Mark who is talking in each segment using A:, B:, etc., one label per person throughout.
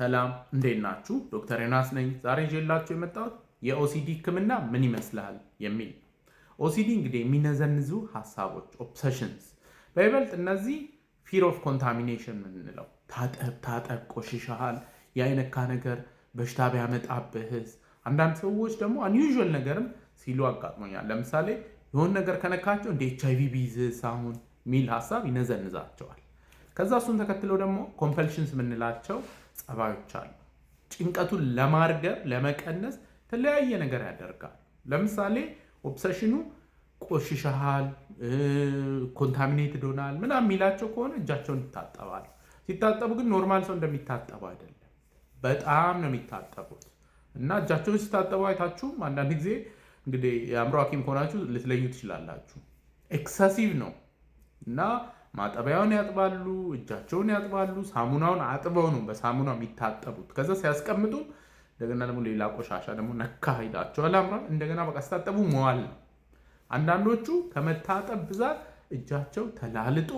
A: ሰላም እንዴት ናችሁ? ዶክተር ዮናስ ነኝ። ዛሬ ይዤላችሁ የመጣሁት የኦሲዲ ህክምና ምን ይመስላል የሚል። ኦሲዲ እንግዲህ የሚነዘንዙ ሀሳቦች ኦብሰሽንስ፣ በይበልጥ እነዚህ ፊር ኦፍ ኮንታሚኔሽን የምንለው ታጠብ ቆሽሻሃል፣ የአይነካ ነገር በሽታ ቢያመጣብህስ። አንዳንድ ሰዎች ደግሞ አንዩዥዋል ነገርም ሲሉ አጋጥሞኛል። ለምሳሌ የሆነ ነገር ከነካቸው እንደ HIV ቢይዝስ አሁን የሚል ሀሳብ ይነዘንዛቸዋል። ከዛ እሱን ተከትለው ደግሞ ኮምፐልሽንስ የምንላቸው ጸባዮች አሉ። ጭንቀቱን ለማርገብ ለመቀነስ የተለያየ ነገር ያደርጋል። ለምሳሌ ኦብሰሽኑ ቆሽሻሃል፣ ኮንታሚኔትድ ሆናል ምናምን የሚላቸው ከሆነ እጃቸውን ይታጠባል። ሲታጠቡ ግን ኖርማል ሰው እንደሚታጠቡ አይደለም፣ በጣም ነው የሚታጠቡት። እና እጃቸውን ሲታጠቡ አይታችሁም አንዳንድ ጊዜ እንግዲህ የአእምሮ ሐኪም ከሆናችሁ ልትለዩ ትችላላችሁ። ኤክሰሲቭ ነው እና ማጠቢያውን ያጥባሉ፣ እጃቸውን ያጥባሉ። ሳሙናውን አጥበው ነው በሳሙና የሚታጠቡት። ከዛ ሲያስቀምጡ እንደገና ደግሞ ሌላ ቆሻሻ ደግሞ ነካ ሄዳቸዋል አምሯል። እንደገና በቃ ሲታጠቡ መዋል ነው። አንዳንዶቹ ከመታጠብ ብዛት እጃቸው ተላልጦ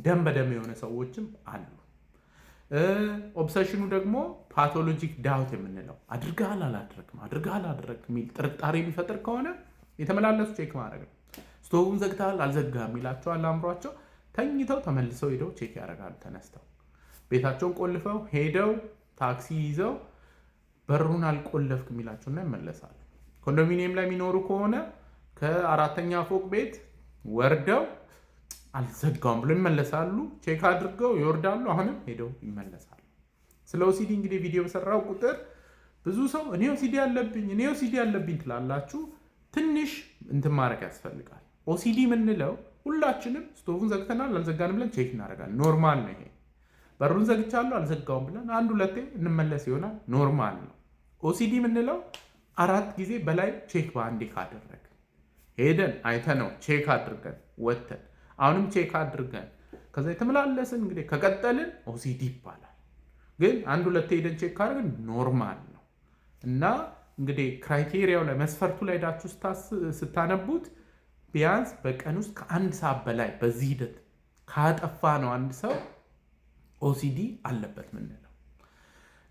A: ደም በደም የሆነ ሰዎችም አሉ። ኦብሰሽኑ ደግሞ ፓቶሎጂክ ዳውት የምንለው አድርገሃል አላደረግም የሚል ጥርጣሬ የሚፈጥር ከሆነ የተመላለሱ ቼክ ማድረግ ነው። ስቶቭን ዘግተሃል አልዘጋህም ይላቸዋል አእምሯቸው። ተኝተው ተመልሰው ሄደው ቼክ ያደርጋሉ። ተነስተው ቤታቸውን ቆልፈው ሄደው ታክሲ ይዘው በሩን አልቆለፍክም ይላቸውና ይመለሳሉ። ኮንዶሚኒየም ላይ የሚኖሩ ከሆነ ከአራተኛ ፎቅ ቤት ወርደው አልዘጋውም ብሎ ይመለሳሉ። ቼክ አድርገው ይወርዳሉ። አሁንም ሄደው ይመለሳሉ። ስለ ኦሲዲ እንግዲህ ቪዲዮ በሰራው ቁጥር ብዙ ሰው እኔ ኦሲዲ ያለብኝ ትላላችሁ። ትንሽ እንትን ማድረግ ያስፈልጋል። ኦሲዲ የምንለው ሁላችንም ስቶቭን ዘግተናል አልዘጋንም ብለን ቼክ እናደርጋለን። ኖርማል ነው ይሄ። በሩን ዘግቻለሁ አልዘጋውም ብለን አንድ ሁለቴ እንመለስ ይሆናል። ኖርማል ነው። ኦሲዲ የምንለው 4 ጊዜ በላይ ቼክ በአንዴ ካደረግ ሄደን አይተነው ቼክ አድርገን ወተን አሁንም ቼክ አድርገን ከዛ የተመላለስን እንግዲህ ከቀጠልን ኦሲዲ ይባላል። ግን አንድ ሁለቴ ሄደን ቼክ ካደረግን ኖርማል ነው። እና እንግዲህ ክራይቴሪያው ላይ መስፈርቱ ላይ ሄዳችሁ ስታነቡት ቢያንስ በቀን ውስጥ ከ1 ሰዓት በላይ በዚህ ሂደት ካጠፋ ነው አንድ ሰው ኦሲዲ አለበት ምንለው።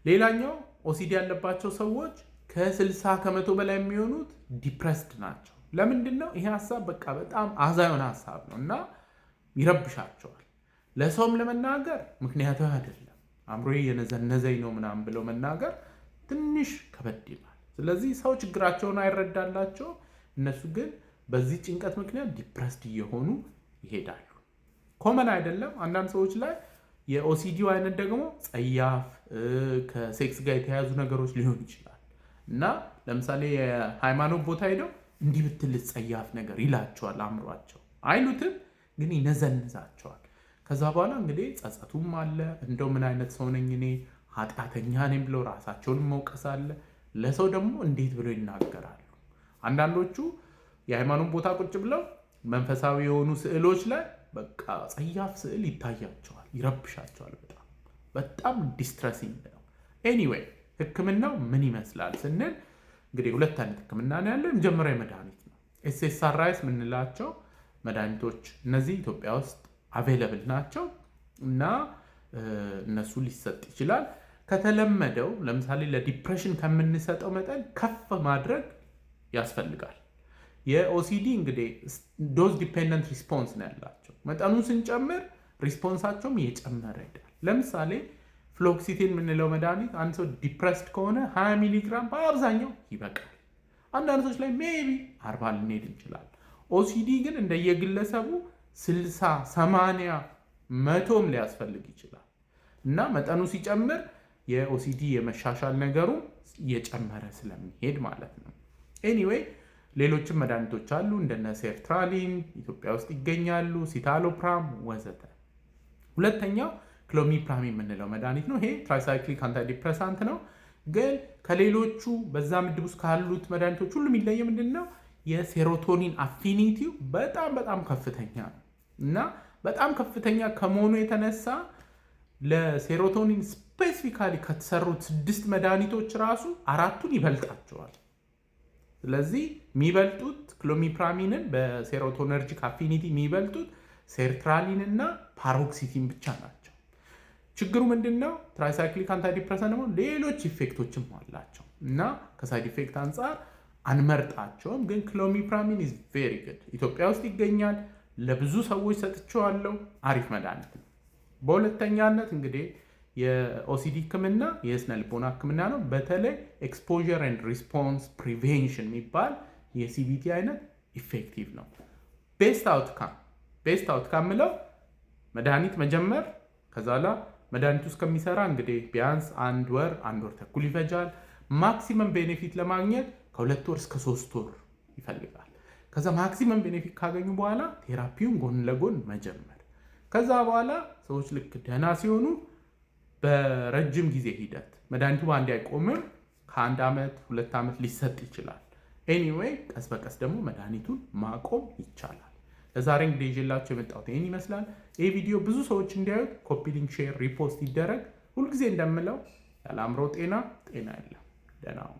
A: ሌላኛው ኦሲዲ ያለባቸው ሰዎች ከ60 ከመቶ በላይ የሚሆኑት ዲፕረስድ ናቸው። ለምንድን ነው? ይሄ ሀሳብ በቃ በጣም አዛ የሆነ ሀሳብ ነው እና ይረብሻቸዋል። ለሰውም ለመናገር ምክንያታዊ አይደለም። አእምሮዬ የነዘነዘኝ ነው ምናምን ብለው መናገር ትንሽ ከበድ ይላል። ስለዚህ ሰው ችግራቸውን አይረዳላቸው። እነሱ ግን በዚህ ጭንቀት ምክንያት ዲፕረስድ እየሆኑ ይሄዳሉ። ኮመን አይደለም። አንዳንድ ሰዎች ላይ የኦሲዲው አይነት ደግሞ ጸያፍ ከሴክስ ጋር የተያያዙ ነገሮች ሊሆን ይችላል እና ለምሳሌ የሃይማኖት ቦታ ሄደው እንዲህ ብትል ጸያፍ ነገር ይላቸዋል አእምሯቸው። አይሉትም ግን ይነዘንዛቸዋል። ከዛ በኋላ እንግዲህ ጸጸቱም አለ። እንደው ምን አይነት ሰው ነኝ እኔ ኃጢአተኛ ነኝ ብለው ራሳቸውን መውቀስ አለ። ለሰው ደግሞ እንዴት ብለው ይናገራሉ። አንዳንዶቹ የሃይማኖት ቦታ ቁጭ ብለው መንፈሳዊ የሆኑ ስዕሎች ላይ በቃ ጸያፍ ስዕል ይታያቸዋል፣ ይረብሻቸዋል። በጣም ዲስትረሲንግ ነው። ኤኒዌይ ህክምናው ምን ይመስላል ስንል እንግዲህ 2 አይነት ህክምና ነው ያለው። መጀመሪያ መድኃኒት ነው። SSRIs የምንላቸው መድኃኒቶች እነዚህ ኢትዮጵያ ውስጥ አቬለብል ናቸው እና እነሱ ሊሰጥ ይችላል። ከተለመደው ለምሳሌ ለዲፕሬሽን ከምንሰጠው መጠን ከፍ ማድረግ ያስፈልጋል። የኦሲዲ እንግዲህ ዶዝ ዲፔንደንት ሪስፖንስ ነው ያላቸው። መጠኑን ስንጨምር ሪስፖንሳቸውም እየጨመረ ይሄዳል። ለምሳሌ ፍሎክሲቲን የምንለው መድኃኒት አንድ ሰው ዲፕረስድ ከሆነ 20 ሚሊግራም በአብዛኛው ይበቃል። አንዳንድ ሰዎች ላይ ሜቢ 40 ልንሄድ እንችላል። ኦሲዲ ግን እንደየግለሰቡ 60፣ 80፣ 100ም ሊያስፈልግ ይችላል እና መጠኑ ሲጨምር የኦሲዲ የመሻሻል ነገሩ እየጨመረ ስለሚሄድ ማለት ነው። ኤኒዌይ ሌሎችም መድኃኒቶች አሉ እንደነ ሴርትራሊን ኢትዮጵያ ውስጥ ይገኛሉ፣ ሲታሎፕራም ወዘተ። ሁለተኛው ክሎሚፕራም የምንለው መድኃኒት ነው። ይሄ ትራይሳይክሊክ አንታይዲፕሬሳንት ነው። ግን ከሌሎቹ በዛ ምድብ ውስጥ ካሉት መድኃኒቶች ሁሉ የሚለየ ምንድን ነው? የሴሮቶኒን አፊኒቲው በጣም ከፍተኛ ነው እና በጣም ከፍተኛ ከመሆኑ የተነሳ ለሴሮቶኒን ስፔሲፊካሊ ከተሰሩት 6 መድኃኒቶች ራሱ 4ቱን ይበልጣቸዋል። ስለዚህ የሚበልጡት ክሎሚፕራሚንን በሴሮቶነርጂክ አፊኒቲ የሚበልጡት ሴርትራሊን እና ፓሮክሲቲን ብቻ ናቸው። ችግሩ ምንድን ነው? ትራይሳይክሊክ አንታይዲፕረሰንት ደግሞ ሌሎች ኢፌክቶችም አላቸው እና ከሳይድ ኢፌክት አንጻር አንመርጣቸውም። ግን ክሎሚፕራሚን ኢዝ ቬሪ ጉድ። ኢትዮጵያ ውስጥ ይገኛል። ለብዙ ሰዎች ሰጥቼዋለሁ። አሪፍ መድኃኒት ነው። በሁለተኛነት እንግዲህ የኦሲዲ ህክምና የስነ ልቦና ህክምና ነው። በተለይ ኤክስፖዠር ኤንድ ሪስፖንስ ፕሪቬንሽን የሚባል የሲቢቲ አይነት ኢፌክቲቭ ነው። ቤስት አውትካም ምለው መድኃኒት መጀመር፣ ከዛ ላ መድኃኒቱ እስከሚሰራ እንግዲህ ቢያንስ 1 ወር 1 ወር ተኩል ይፈጃል። ማክሲመም ቤኔፊት ለማግኘት ከ2 ወር እስከ 3 ወር ይፈልጋል። ከዛ ማክሲመም ቤኔፊት ካገኙ በኋላ ቴራፒውን ጎን ለጎን መጀመር። ከዛ በኋላ ሰዎች ልክ ደህና ሲሆኑ በረጅም ጊዜ ሂደት መድኃኒቱ በአንድ አይቆምም። ከ1 ዓመት 2 ዓመት ሊሰጥ ይችላል። ኤኒዌይ ቀስ በቀስ ደግሞ መድኃኒቱን ማቆም ይቻላል። ለዛሬ እንግዲህ ይዤላችሁ የመጣሁት ይህን ይመስላል። ይህ ቪዲዮ ብዙ ሰዎች እንዲያዩት ኮፒ ሊንክ፣ ሼር፣ ሪፖስት ይደረግ። ሁልጊዜ እንደምለው ያለ አእምሮ ጤና የለም። ደህና ሁኑ።